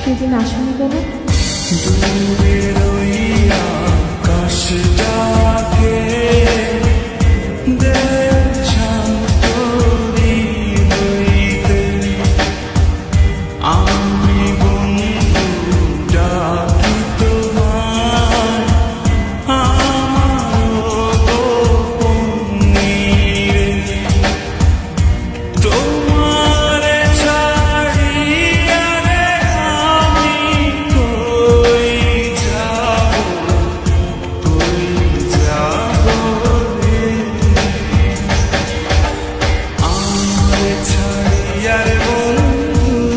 সেদিন আসনি কেন? দূরের ওই আকাশটাকে দেখছাম তোরি হইতে, আমি বন্ধু ডাকি তোমায় আমার গোপনীরে। তোমারে ছাড়িয়া রে আমি কই যাব রে। আমারে ছাড়িয়া রে বন্ধু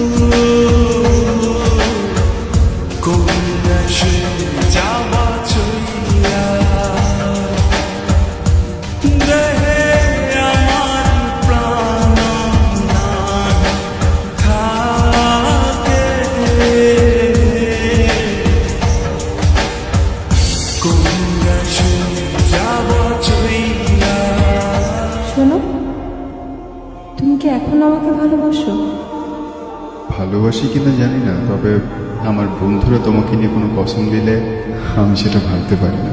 কোন দেশে যাবা চইলা। দেহে আমার প্রাণ না থাকে, কোন দেশে যাবা চইলা। শোনো, তুমি কি এখন আমাকে ভালোবাসো? ভালোবাসি কিনা জানি না, তবে আমার বন্ধুরা তোমাকে নিয়ে কোনো কসম দিলে আমি সেটা ভাবতে পারি না।